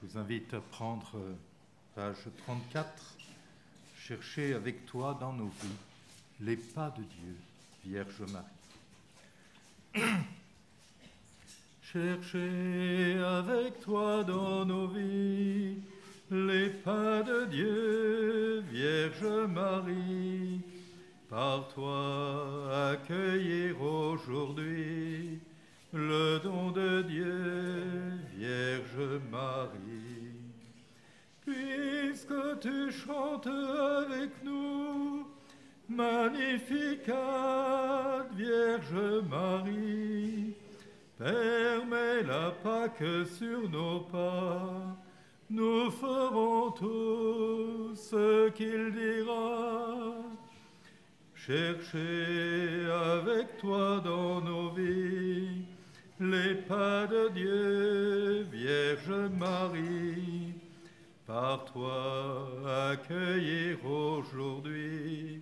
Je vous invite à prendre page 34, chercher avec toi dans nos vies les pas de Dieu, Vierge Marie. Chercher avec toi dans nos vies les pas de Dieu, Vierge Marie. Par toi accueillir aujourd'hui le don de Dieu, Vierge Marie. Puisque tu chantes avec nous, Magnificat, Vierge Marie, permets la Pâque sur nos pas, nous ferons tout ce qu'il dira. Cherchez avec toi dans nos vies les pas de Dieu, Vierge Marie. Par toi accueillir aujourd'hui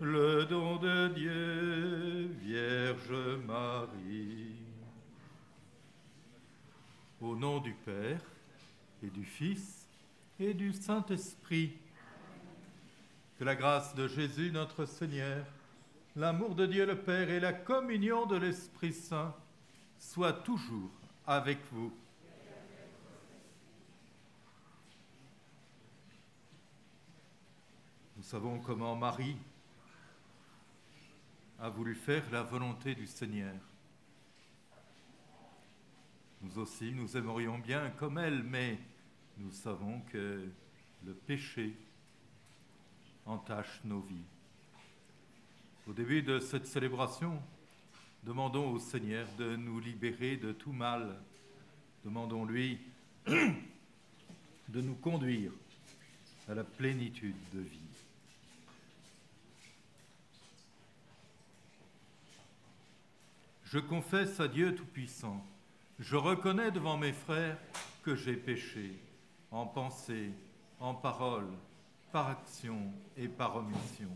le don de Dieu, Vierge Marie. Au nom du Père et du Fils et du Saint-Esprit, que la grâce de Jésus notre Seigneur, l'amour de Dieu le Père et la communion de l'Esprit Saint soient toujours avec vous. Nous savons comment Marie a voulu faire la volonté du Seigneur. Nous aussi, nous aimerions bien comme elle, mais nous savons que le péché entache nos vies. Au début de cette célébration, demandons au Seigneur de nous libérer de tout mal. Demandons-lui de nous conduire à la plénitude de vie. Je confesse à Dieu Tout-Puissant, je reconnais devant mes frères que j'ai péché, en pensée, en parole, par action et par omission.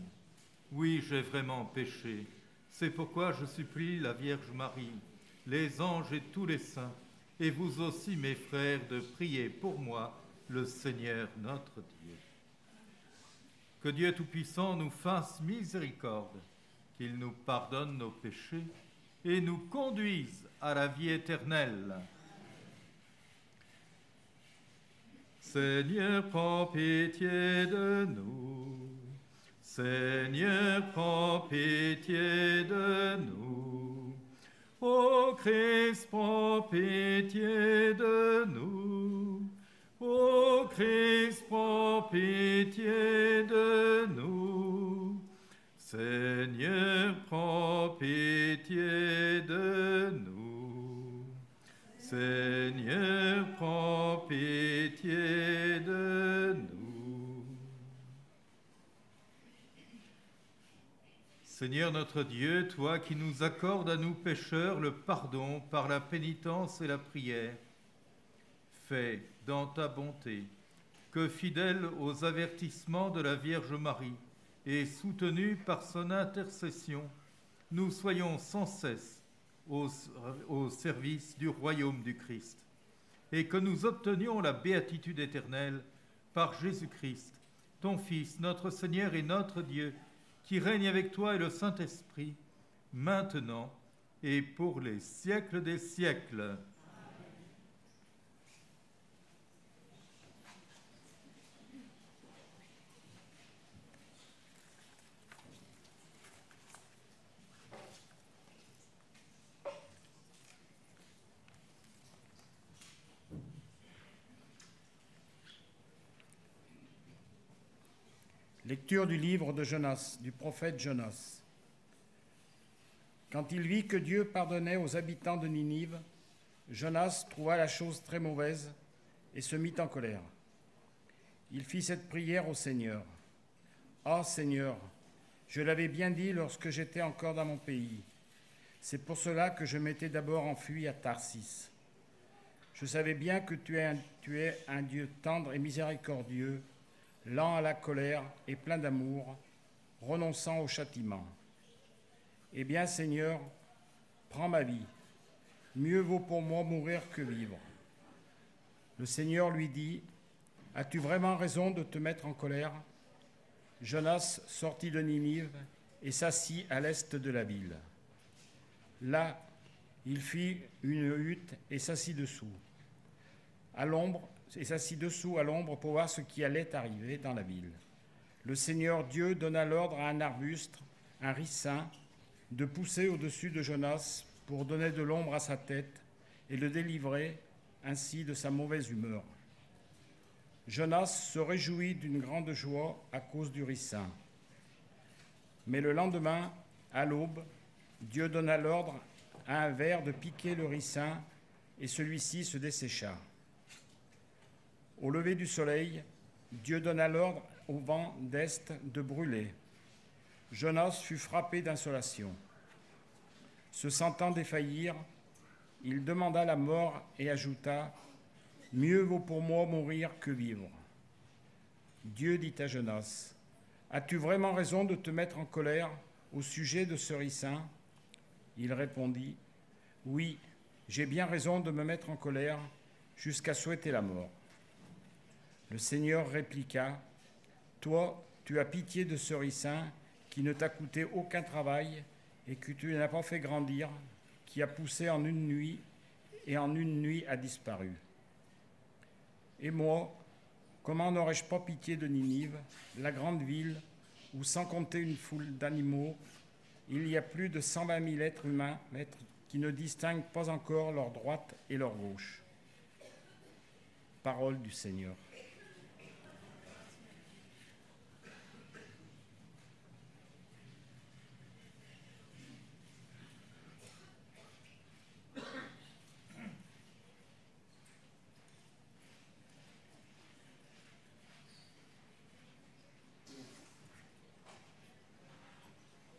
Oui, j'ai vraiment péché. C'est pourquoi je supplie la Vierge Marie, les anges et tous les saints, et vous aussi, mes frères, de prier pour moi, le Seigneur notre Dieu. Que Dieu Tout-Puissant nous fasse miséricorde, qu'il nous pardonne nos péchés et nous conduise à la vie éternelle. Seigneur, prends pitié de nous. Seigneur, prends pitié de nous. Ô Christ, prends pitié de nous. Ô Christ, prends pitié de nous. Seigneur, prends pitié de nous. Seigneur, prends pitié de nous. Seigneur notre Dieu, toi qui nous accordes à nous pécheurs le pardon par la pénitence et la prière, fais dans ta bonté que, fidèles aux avertissements de la Vierge Marie et soutenus par son intercession, nous soyons sans cesse au service du royaume du Christ, et que nous obtenions la béatitude éternelle par Jésus-Christ, ton Fils, notre Seigneur et notre Dieu, qui règne avec toi et le Saint-Esprit, maintenant et pour les siècles des siècles. Lecture du livre de Jonas, du prophète Jonas. Quand il vit que Dieu pardonnait aux habitants de Ninive, Jonas trouva la chose très mauvaise et se mit en colère. Il fit cette prière au Seigneur. « Ah Seigneur, je l'avais bien dit lorsque j'étais encore dans mon pays. C'est pour cela que je m'étais d'abord enfui à Tarsis. Je savais bien que tu es un Dieu tendre et miséricordieux, lent à la colère et plein d'amour, renonçant au châtiment. Eh bien, Seigneur, prends ma vie. Mieux vaut pour moi mourir que vivre. Le Seigneur lui dit, « As-tu vraiment raison de te mettre en colère ?» Jonas sortit de Ninive et s'assit à l'est de la ville. Là, il fit une hutte et s'assit dessous, à l'ombre pour voir ce qui allait arriver dans la ville. Le Seigneur Dieu donna l'ordre à un arbuste, un ricin, de pousser au-dessus de Jonas pour donner de l'ombre à sa tête et le délivrer ainsi de sa mauvaise humeur. Jonas se réjouit d'une grande joie à cause du ricin. Mais le lendemain, à l'aube, Dieu donna l'ordre à un ver de piquer le ricin et celui-ci se dessécha. Au lever du soleil, Dieu donna l'ordre au vent d'est de brûler. Jonas fut frappé d'insolation. Se sentant défaillir, il demanda la mort et ajouta « Mieux vaut pour moi mourir que vivre. » Dieu dit à Jonas « As-tu vraiment raison de te mettre en colère au sujet de ce ricin ?» Il répondit « Oui, j'ai bien raison de me mettre en colère jusqu'à souhaiter la mort. » Le Seigneur répliqua « Toi, tu as pitié de ce ricin qui ne t'a coûté aucun travail et que tu n'as pas fait grandir, qui a poussé en une nuit et en une nuit a disparu. Et moi, comment n'aurais-je pas pitié de Ninive, la grande ville où, sans compter une foule d'animaux, il y a plus de 120 000 êtres humains qui ne distinguent pas encore leur droite et leur gauche. » Parole du Seigneur.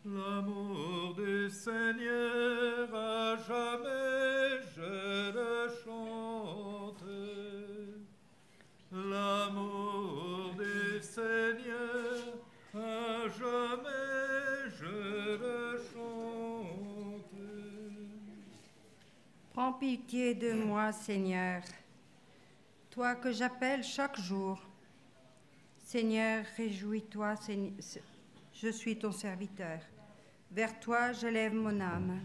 L'amour du Seigneur à jamais je le chante. L'amour du Seigneur à jamais je le chante. Prends pitié de moi, Seigneur, toi que j'appelle chaque jour. Seigneur, réjouis-toi, je suis ton serviteur. Vers toi, je lève mon âme.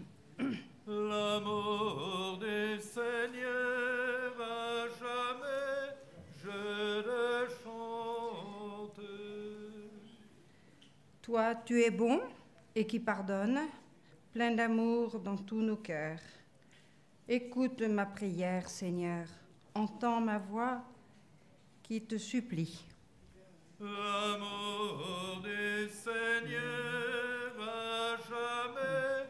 L'amour du Seigneur à jamais, je le chante. Toi, tu es bon et qui pardonne, plein d'amour dans tous nos cœurs. Écoute ma prière, Seigneur. Entends ma voix qui te supplie. L'amour du Seigneur à jamais,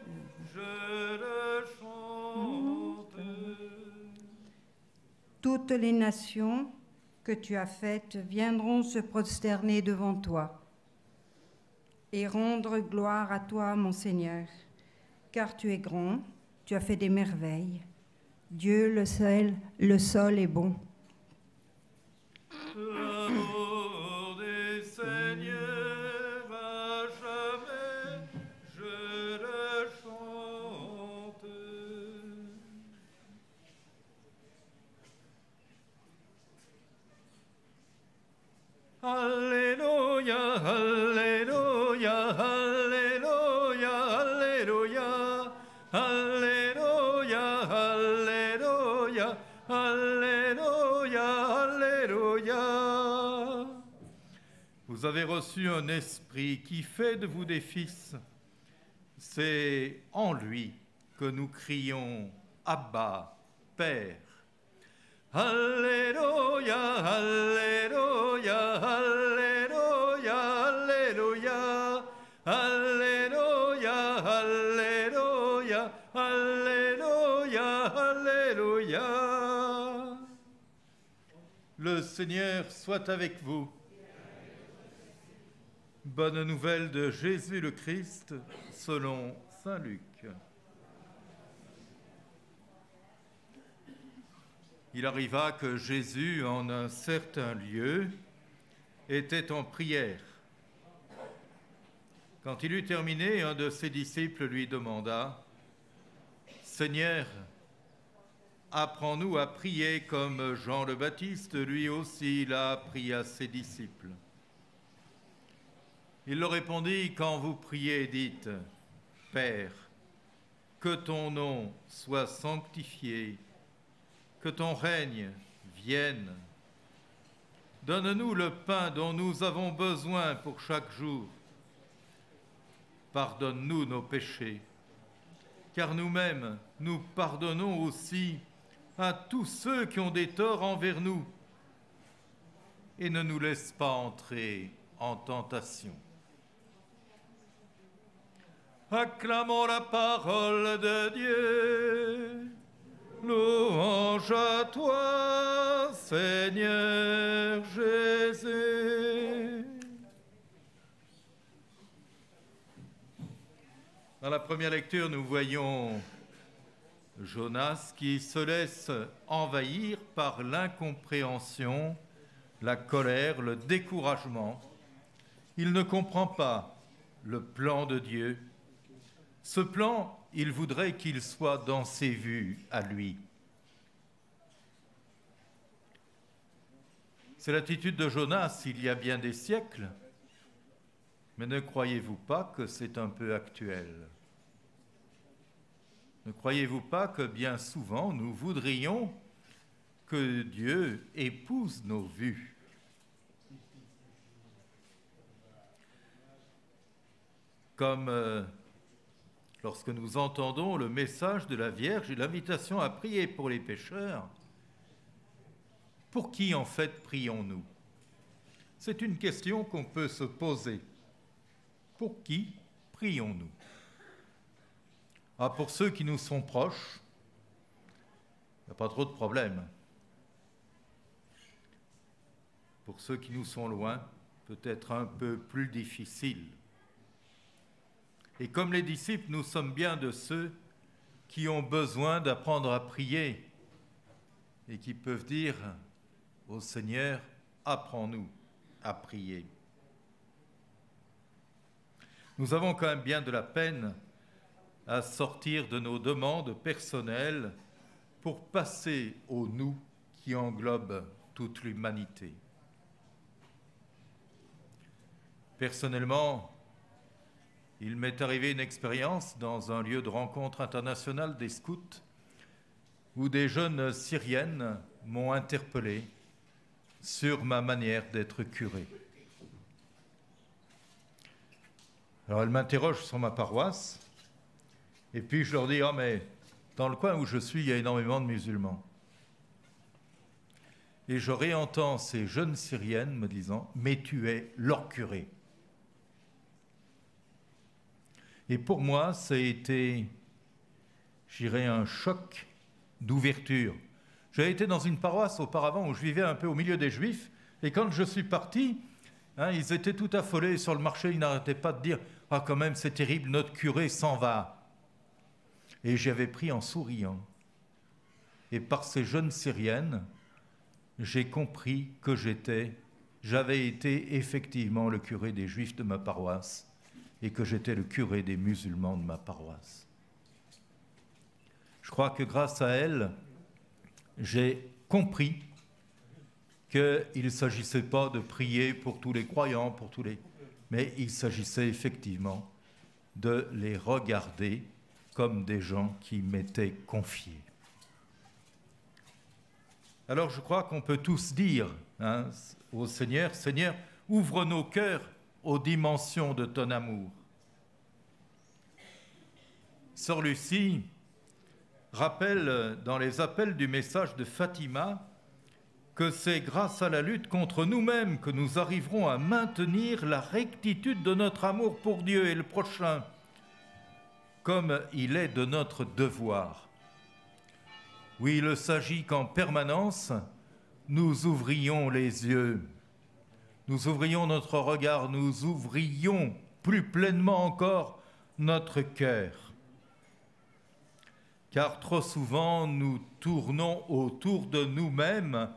je le chante. Toutes les nations que tu as faites viendront se prosterner devant toi et rendre gloire à toi, mon Seigneur, car tu es grand, tu as fait des merveilles. Dieu, le seul est bon. L'amour du Seigneur à jamais, je le chante. Alléluia, alléluia, alléluia, alléluia, alléluia, alléluia, alléluia, alléluia. Vous avez reçu un esprit qui fait de vous des fils. C'est en lui que nous crions Abba, Père. Alléluia, alléluia, alléluia, alléluia, alléluia, alléluia, alléluia, alléluia. Le Seigneur soit avec vous. Bonne nouvelle de Jésus le Christ selon saint Luc. Il arriva que Jésus, en un certain lieu, était en prière. Quand il eut terminé, un de ses disciples lui demanda « Seigneur, apprends-nous à prier comme Jean le Baptiste, lui aussi, l'a appris à ses disciples. Il leur répondit, quand vous priez, dites, Père, que ton nom soit sanctifié, que ton règne vienne. Donne-nous le pain dont nous avons besoin pour chaque jour. Pardonne-nous nos péchés, car nous-mêmes, nous pardonnons aussi à tous ceux qui ont des torts envers nous. Et ne nous laisse pas entrer en tentation. Acclamons la parole de Dieu. Louange à toi, Seigneur Jésus. Dans la première lecture, nous voyons Jonas qui se laisse envahir par l'incompréhension, la colère, le découragement. Il ne comprend pas le plan de Dieu. Ce plan, il voudrait qu'il soit dans ses vues à lui. C'est l'attitude de Jonas il y a bien des siècles, mais ne croyez-vous pas que c'est un peu actuel ? Ne croyez-vous pas que bien souvent nous voudrions que Dieu épouse nos vues ? Comme lorsque nous entendons le message de la Vierge et l'invitation à prier pour les pécheurs, pour qui en fait prions-nous ? C'est une question qu'on peut se poser. Pour qui prions-nous ? Ah, pour ceux qui nous sont proches, il n'y a pas trop de problème. Pour ceux qui nous sont loin, peut-être un peu plus difficile. Et comme les disciples, nous sommes bien de ceux qui ont besoin d'apprendre à prier et qui peuvent dire au Seigneur, apprends-nous à prier. Nous avons quand même bien de la peine à sortir de nos demandes personnelles pour passer au nous qui englobe toute l'humanité. Personnellement, il m'est arrivé une expérience dans un lieu de rencontre internationale des scouts où des jeunes syriennes m'ont interpellé sur ma manière d'être curé. Alors elles m'interrogent sur ma paroisse et puis je leur dis « Ah mais dans le coin où je suis, il y a énormément de musulmans. » Et je réentends ces jeunes syriennes me disant « Mais tu es leur curé. » Et pour moi, ça a été, je dirais, un choc d'ouverture. J'avais été dans une paroisse auparavant où je vivais un peu au milieu des Juifs, et quand je suis parti, ils étaient tout affolés sur le marché, ils n'arrêtaient pas de dire « Ah, quand même, c'est terrible, notre curé s'en va. » Et j'avais pris en souriant. Et par ces jeunes syriennes, j'ai compris que j'avais été effectivement le curé des Juifs de ma paroisse, et que j'étais le curé des musulmans de ma paroisse. Je crois que grâce à elle, j'ai compris qu'il ne s'agissait pas de prier pour tous les croyants, mais il s'agissait effectivement de les regarder comme des gens qui m'étaient confiés. Alors je crois qu'on peut tous dire au Seigneur, « Seigneur, ouvre nos cœurs aux dimensions de ton amour. » Sœur Lucie rappelle dans les appels du message de Fatima que c'est grâce à la lutte contre nous-mêmes que nous arriverons à maintenir la rectitude de notre amour pour Dieu et le prochain, comme il est de notre devoir. Oui, il s'agit qu'en permanence, nous ouvrions les yeux, nous ouvrions notre regard, nous ouvrions plus pleinement encore notre cœur. Car trop souvent, nous tournons autour de nous-mêmes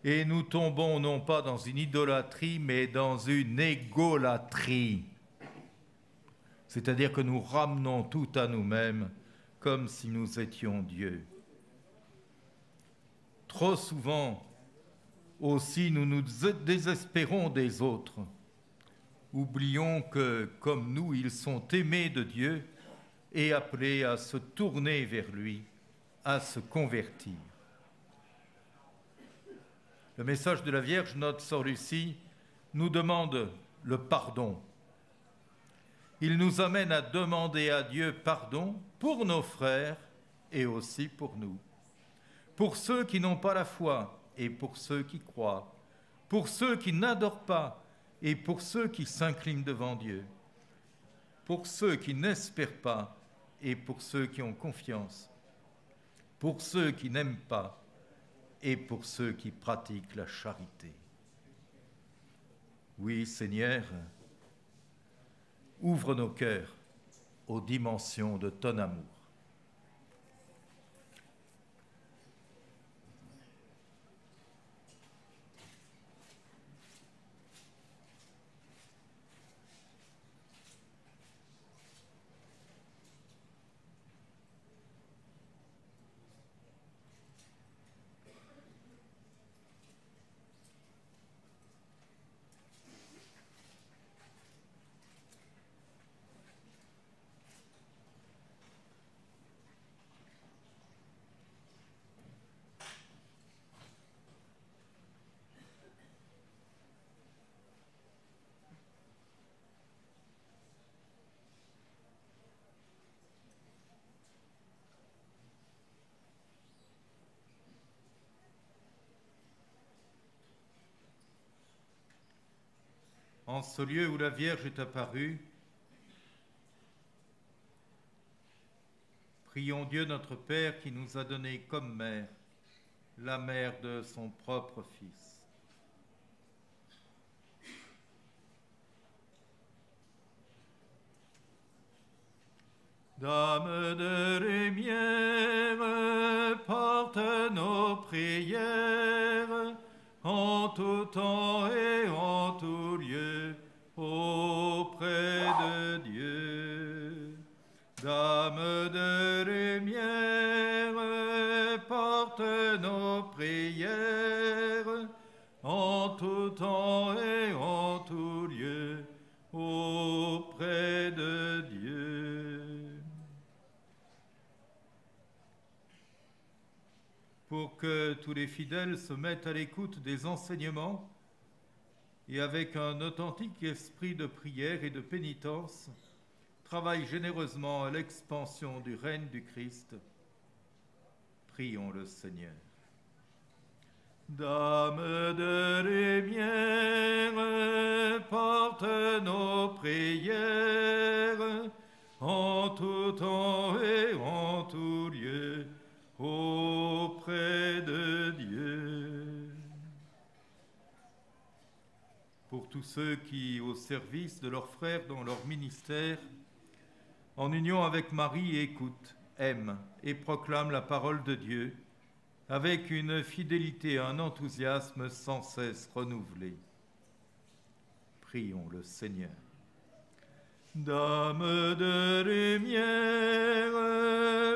et nous tombons non pas dans une idolâtrie, mais dans une égolatrie. C'est-à-dire que nous ramenons tout à nous-mêmes comme si nous étions Dieu. Trop souvent aussi nous nous désespérons des autres. Oublions que, comme nous, ils sont aimés de Dieu et appelés à se tourner vers lui, à se convertir. Le message de la Vierge, notre sœur Lucie, nous demande le pardon. Il nous amène à demander à Dieu pardon pour nos frères et aussi pour nous. Pour ceux qui n'ont pas la foi et pour ceux qui croient. Pour ceux qui n'adorent pas et pour ceux qui s'inclinent devant Dieu. Pour ceux qui n'espèrent pas et pour ceux qui ont confiance. Pour ceux qui n'aiment pas et pour ceux qui pratiquent la charité. Oui, Seigneur, ouvre nos cœurs aux dimensions de ton amour. En ce lieu où la Vierge est apparue, prions Dieu notre Père qui nous a donné comme mère la mère de son propre Fils. Dame de lumière, porte nos prières en tout temps et en tout lieu auprès de Dieu. Dame de lumière, porte nos prières en tout temps et en tout lieu auprès de Dieu. Pour que tous les fidèles se mettent à l'écoute des enseignements et avec un authentique esprit de prière et de pénitence, travaillent généreusement à l'expansion du règne du Christ. Prions le Seigneur. Dame de lumière, porte nos prières en tout temps et en tout lieu auprès de Dieu. Pour tous ceux qui, au service de leurs frères dans leur ministère, en union avec Marie, écoutent, aiment et proclament la parole de Dieu avec une fidélité et un enthousiasme sans cesse renouvelés. Prions le Seigneur. Dame de lumière,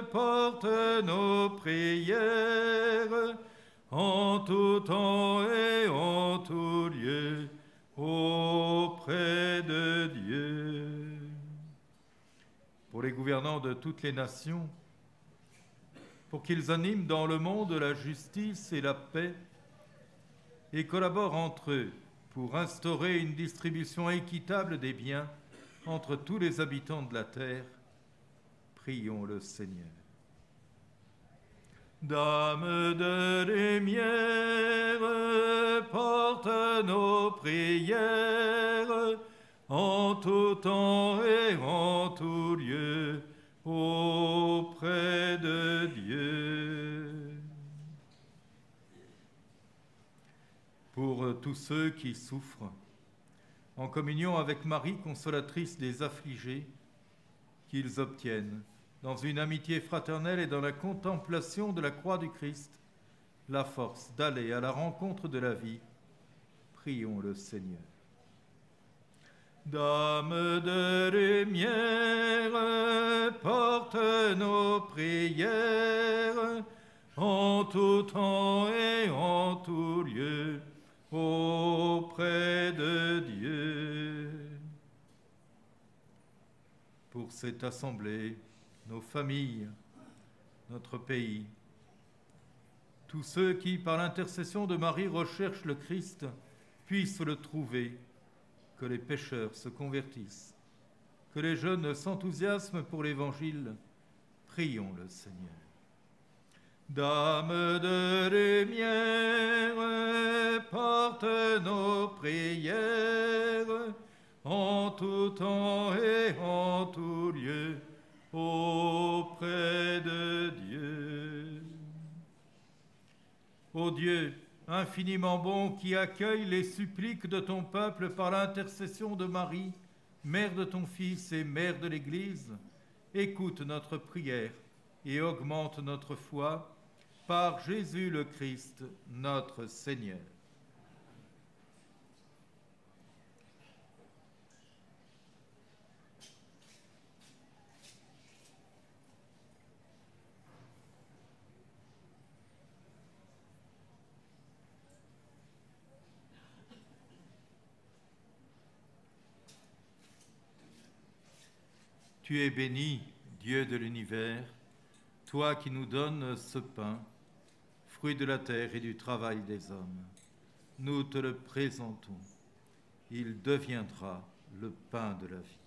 porte nos prières en tout temps et en tout lieu auprès de Dieu. Pour les gouvernants de toutes les nations, pour qu'ils animent dans le monde la justice et la paix et collaborent entre eux pour instaurer une distribution équitable des biens entre tous les habitants de la terre, prions le Seigneur. Dame de lumière, porte nos prières en tout temps et en tout lieu auprès de Dieu. Pour tous ceux qui souffrent, en communion avec Marie, consolatrice des affligés, qu'ils obtiennent, dans une amitié fraternelle et dans la contemplation de la croix du Christ, la force d'aller à la rencontre de la vie. Prions le Seigneur. Dame de lumière, porte nos prières en tout temps et en tout lieu, auprès de Dieu. Pour cette assemblée, nos familles, notre pays, tous ceux qui, par l'intercession de Marie, recherchent le Christ, puissent le trouver, que les pécheurs se convertissent, que les jeunes s'enthousiasment pour l'Évangile. Prions le Seigneur. Dame de lumière, porte nos prières, en tout temps et en tout lieu, auprès de Dieu. Ô Dieu, infiniment bon, qui accueille les suppliques de ton peuple par l'intercession de Marie, mère de ton Fils et mère de l'Église, écoute notre prière et augmente notre foi par Jésus le Christ, notre Seigneur. Tu es béni, Dieu de l'univers, toi qui nous donnes ce pain, fruit de la terre et du travail des hommes. Nous te le présentons. Il deviendra le pain de la vie.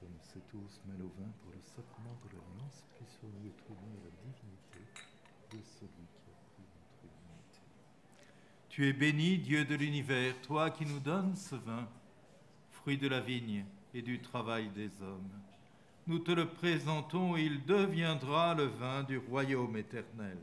Comme c'est tous mêle au vin pour le sacrement de l'alliance, puissions-nous être unis à la divinité de celui qui a pris notre humanité. Tu es béni, Dieu de l'univers, toi qui nous donnes ce vin, fruit de la vigne et du travail des hommes. Nous te le présentons, il deviendra le vin du royaume éternel.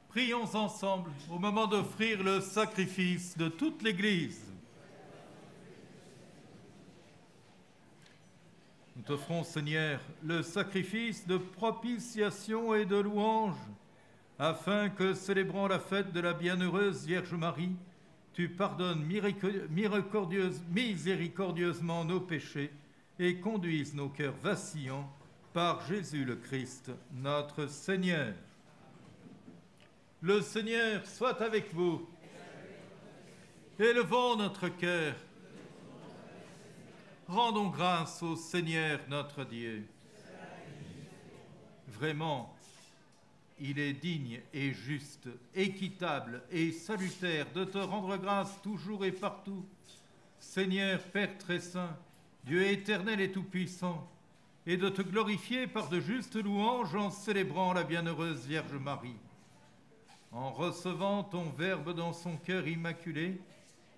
Prions ensemble au moment d'offrir le sacrifice de toute l'Église. Nous t'offrons, Seigneur, le sacrifice de propitiation et de louange, afin que, célébrant la fête de la bienheureuse Vierge Marie, tu pardonnes miséricordieusement nos péchés et conduises nos cœurs vacillants par Jésus le Christ, notre Seigneur. Le Seigneur soit avec vous. Élevons notre cœur. Rendons grâce au Seigneur notre Dieu. Vraiment, il est digne et juste, équitable et salutaire de te rendre grâce toujours et partout. Seigneur, Père très saint, Dieu éternel et tout-puissant, et de te glorifier par de justes louanges en célébrant la bienheureuse Vierge Marie. En recevant ton Verbe dans son cœur immaculé,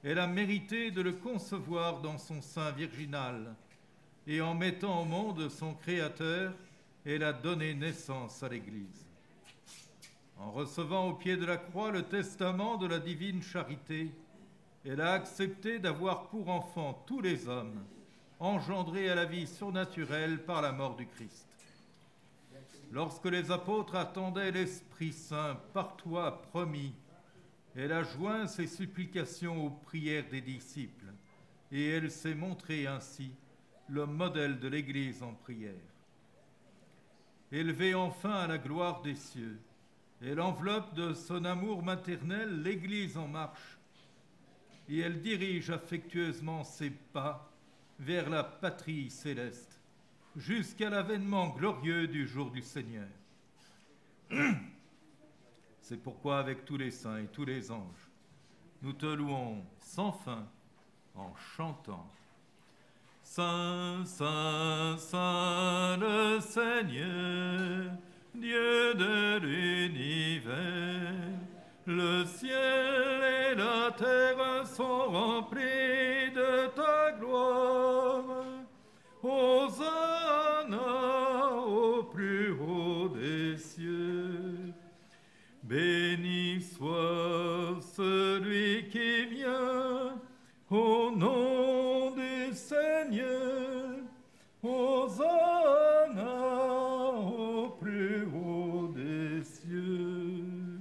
elle a mérité de le concevoir dans son sein virginal, et en mettant au monde son Créateur, elle a donné naissance à l'Église. En recevant au pied de la croix le testament de la divine charité, elle a accepté d'avoir pour enfants tous les hommes, engendrés à la vie surnaturelle par la mort du Christ. Lorsque les apôtres attendaient l'Esprit Saint par toi promis, elle a joint ses supplications aux prières des disciples, et elle s'est montrée ainsi le modèle de l'Église en prière. Élevée enfin à la gloire des cieux, elle enveloppe de son amour maternel l'Église en marche, et elle dirige affectueusement ses pas vers la patrie céleste, jusqu'à l'avènement glorieux du jour du Seigneur. C'est pourquoi, avec tous les saints et tous les anges, nous te louons sans fin en chantant. Saint, Saint, Saint le Seigneur, Dieu de l'univers, le ciel et la terre sont remplis de ta gloire. Ô celui qui vient, au nom du Seigneur, Hosanna au plus haut des cieux.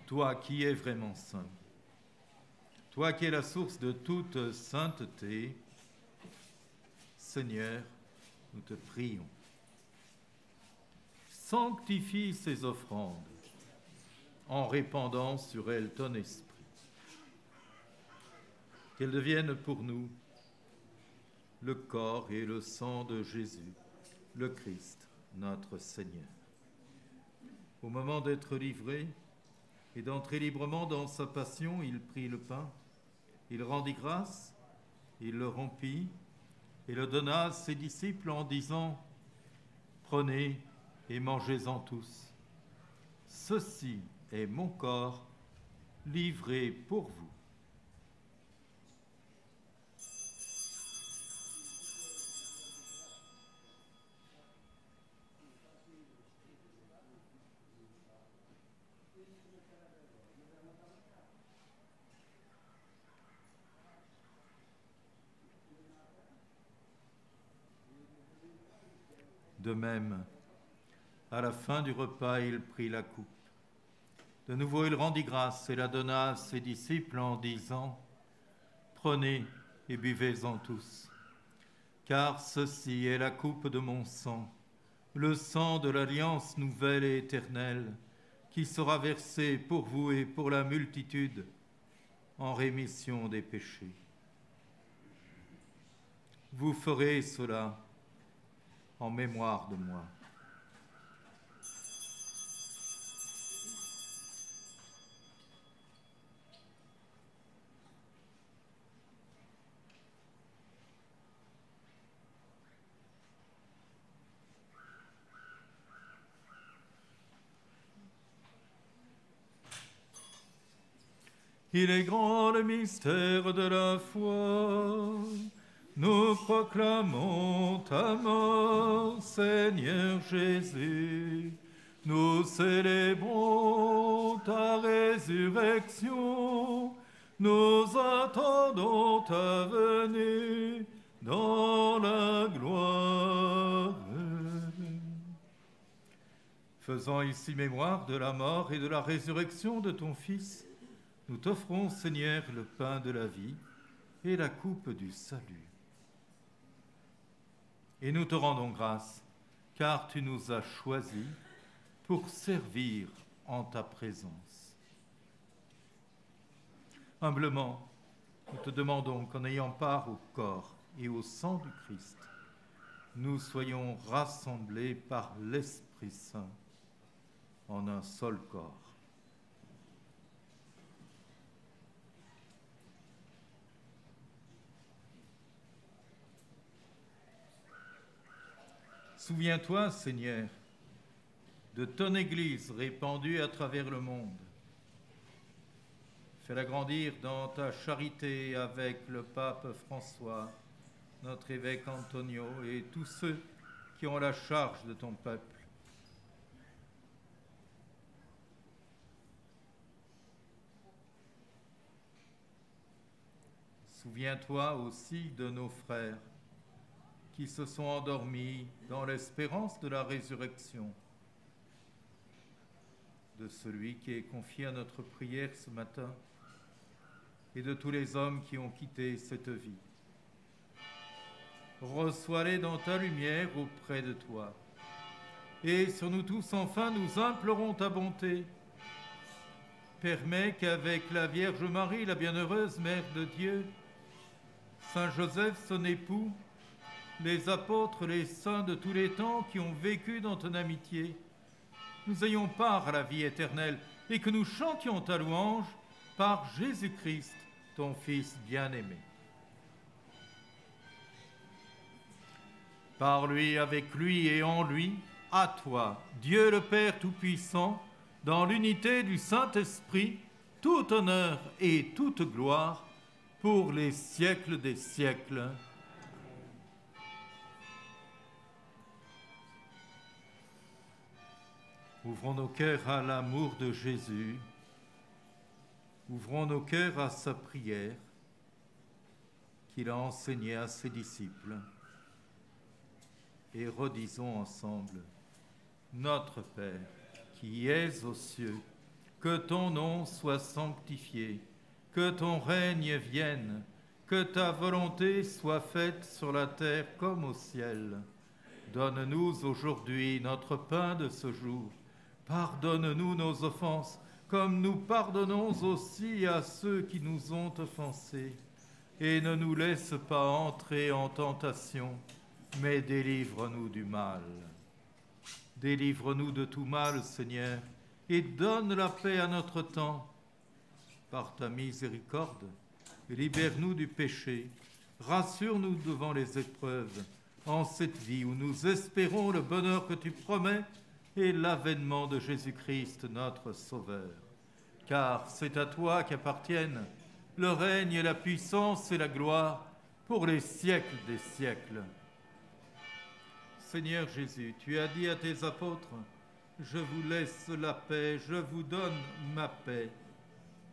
Toi qui es vraiment saint, toi qui es la source de toute sainteté, Seigneur, nous te prions. Sanctifie ces offrandes en répandant sur elles ton esprit. Qu'elles deviennent pour nous le corps et le sang de Jésus, le Christ, notre Seigneur. Au moment d'être livré et d'entrer librement dans sa passion, il prit le pain, il rendit grâce, il le rompit et le donna à ses disciples en disant « Prenez et mangez-en tous. Ceci est mon corps livré pour vous. » De même, à la fin du repas, il prit la coupe. De nouveau, il rendit grâce et la donna à ses disciples en disant « Prenez et buvez-en tous, car ceci est la coupe de mon sang, le sang de l'alliance nouvelle et éternelle, qui sera versé pour vous et pour la multitude en rémission des péchés. Vous ferez cela en mémoire de moi. » Il est grand le mystère de la foi. Nous proclamons ta mort, Seigneur Jésus. Nous célébrons ta résurrection. Nous attendons ta venue dans la gloire. Faisant ici mémoire de la mort et de la résurrection de ton Fils, nous t'offrons, Seigneur, le pain de la vie et la coupe du salut. Et nous te rendons grâce, car tu nous as choisis pour servir en ta présence. Humblement, nous te demandons qu'en ayant part au corps et au sang du Christ, nous soyons rassemblés par l'Esprit Saint en un seul corps. Souviens-toi, Seigneur, de ton Église répandue à travers le monde. Fais-la grandir dans ta charité avec le pape François, notre évêque Antonio et tous ceux qui ont la charge de ton peuple. Souviens-toi aussi de nos frères qui se sont endormis dans l'espérance de la résurrection, de celui qui est confié à notre prière ce matin et de tous les hommes qui ont quitté cette vie. Reçois-les dans ta lumière auprès de toi. Et sur nous tous, enfin, nous implorons ta bonté. Permets qu'avec la Vierge Marie, la bienheureuse Mère de Dieu, Saint Joseph, son époux, les apôtres, les saints de tous les temps qui ont vécu dans ton amitié, nous ayons part à la vie éternelle et que nous chantions ta louange par Jésus-Christ, ton Fils bien-aimé. Par lui, avec lui et en lui, à toi, Dieu le Père Tout-Puissant, dans l'unité du Saint-Esprit, tout honneur et toute gloire pour les siècles des siècles. Ouvrons nos cœurs à l'amour de Jésus. Ouvrons nos cœurs à sa prière qu'il a enseignée à ses disciples. Et redisons ensemble: Notre Père, qui es aux cieux, que ton nom soit sanctifié, que ton règne vienne, que ta volonté soit faite sur la terre comme au ciel. Donne-nous aujourd'hui notre pain de ce jour. Pardonne-nous nos offenses, comme nous pardonnons aussi à ceux qui nous ont offensés. Et ne nous laisse pas entrer en tentation, mais délivre-nous du mal. Délivre-nous de tout mal, Seigneur, et donne la paix à notre temps. Par ta miséricorde, libère-nous du péché, rassure-nous devant les épreuves, en cette vie où nous espérons le bonheur que tu promets et l'avènement de Jésus-Christ, notre Sauveur. Car c'est à toi qu'appartiennent le règne et la puissance et la gloire pour les siècles des siècles. Seigneur Jésus, tu as dit à tes apôtres: je vous laisse la paix, je vous donne ma paix.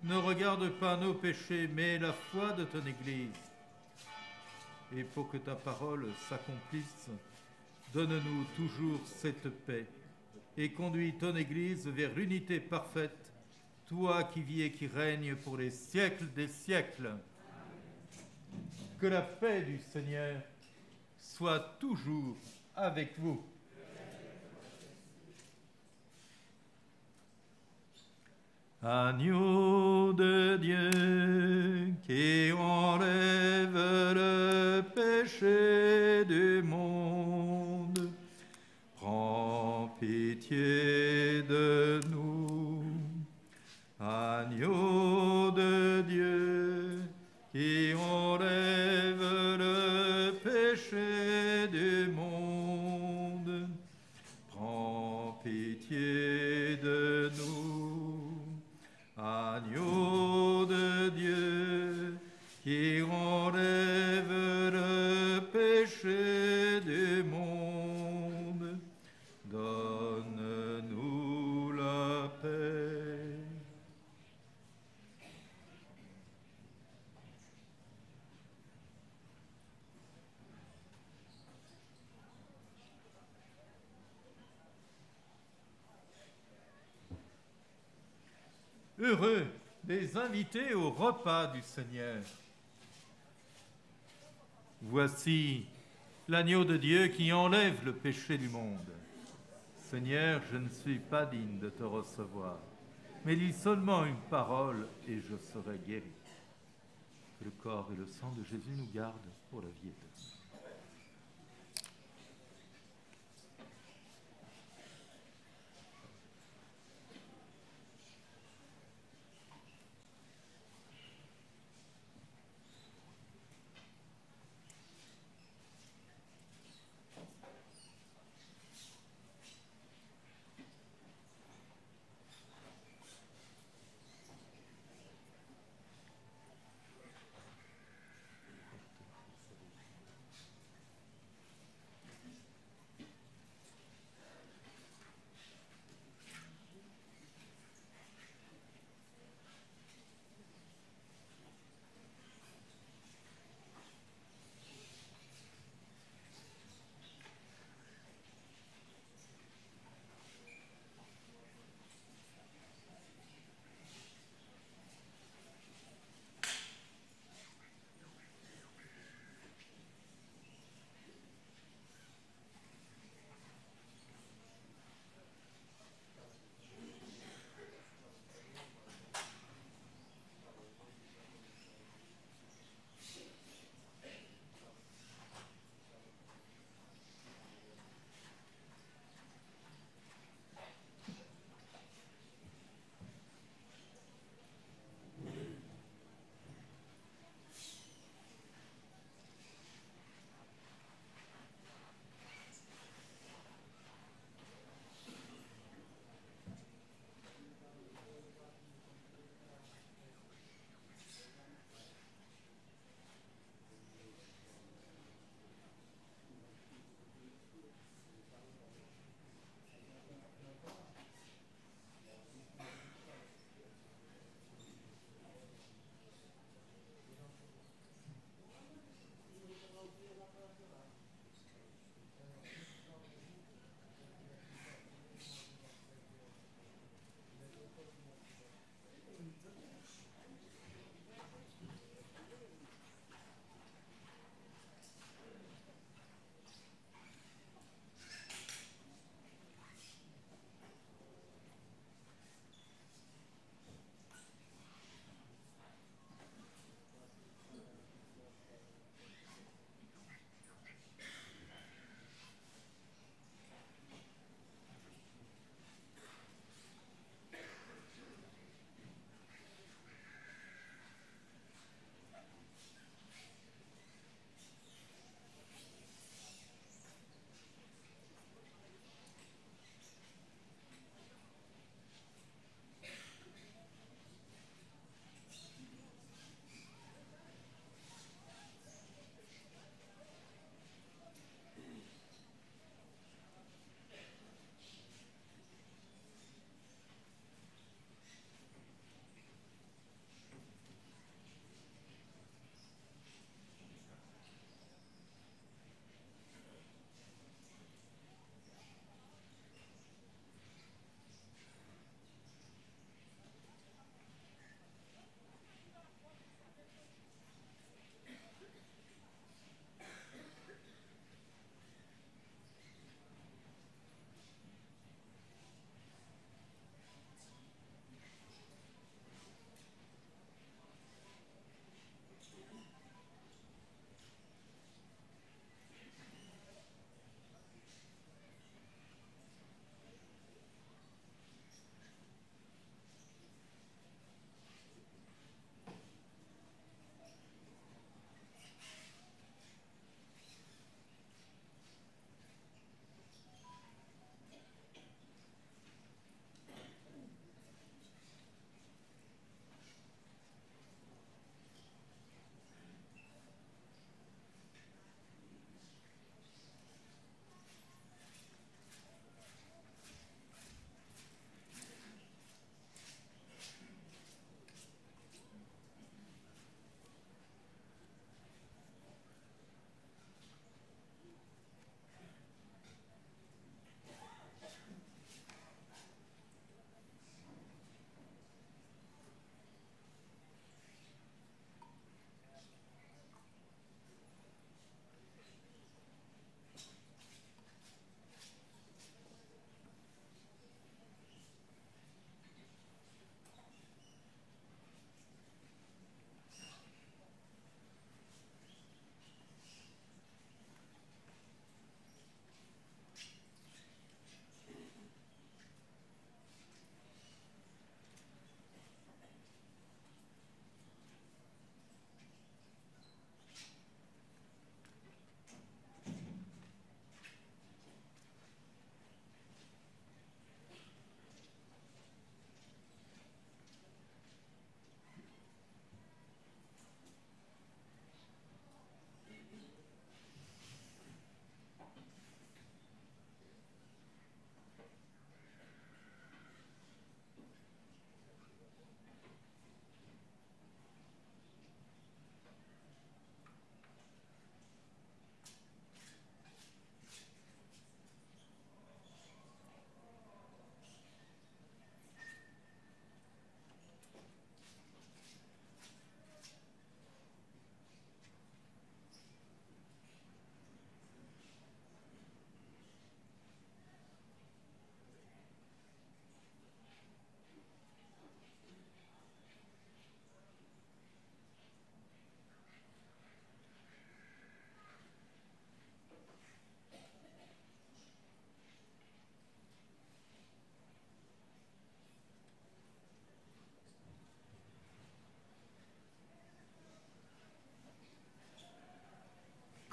Ne regarde pas nos péchés, mais la foi de ton Église. Et pour que ta parole s'accomplisse, donne-nous toujours cette paix et conduis ton Église vers l'unité parfaite, toi qui vis et qui règnes pour les siècles des siècles. Que la paix du Seigneur soit toujours avec vous. Agneau de Dieu qui enlève le péché du monde, prends pitié de nous. Agneau de Dieu qui enlève le péché du monde, prends pitié de nous. Agneau de Dieu qui enlève le péché du monde, donne-nous la paix. Heureux les invités au repas du Seigneur. Voici l'agneau de Dieu qui enlève le péché du monde. Seigneur, je ne suis pas digne de te recevoir, mais dis seulement une parole et je serai guéri. Que le corps et le sang de Jésus nous gardent pour la vie éternelle.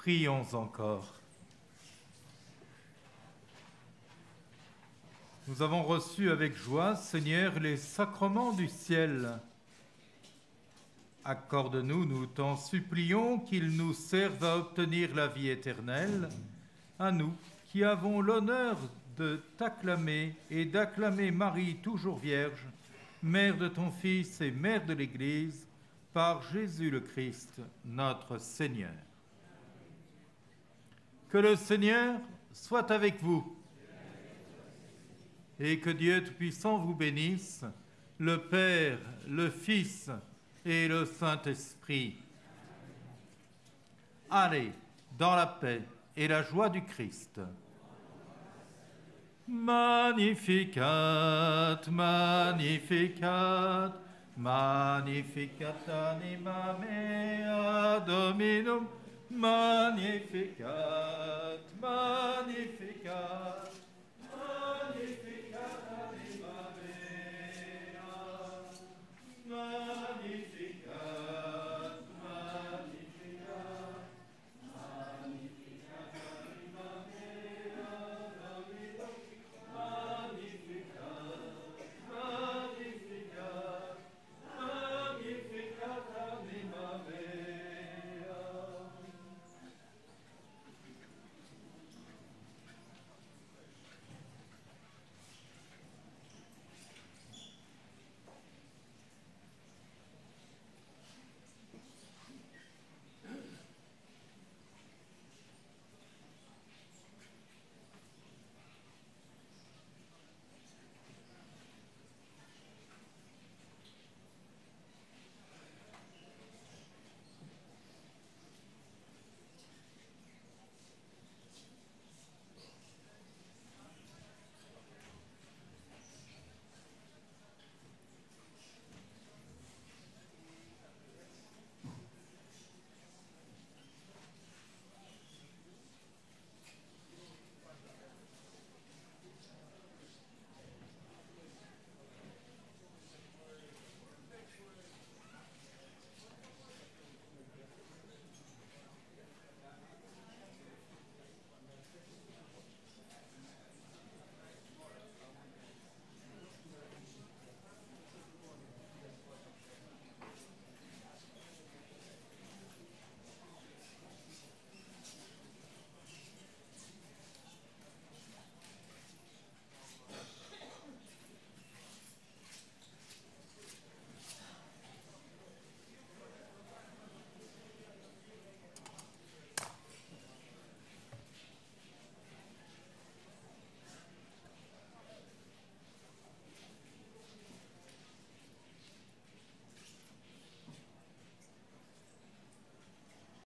Prions encore. Nous avons reçu avec joie, Seigneur, les sacrements du ciel. Accorde-nous, nous t'en supplions, qu'ils nous servent à obtenir la vie éternelle, à nous qui avons l'honneur de t'acclamer et d'acclamer Marie, toujours Vierge, Mère de ton Fils et Mère de l'Église, par Jésus le Christ, notre Seigneur. Que le Seigneur soit avec vous et que Dieu Tout-Puissant vous bénisse, le Père, le Fils et le Saint-Esprit. Allez, dans la paix et la joie du Christ. Magnificat, Magnificat, Magnificat anima mea Dominum, Magnificat, Magnificat.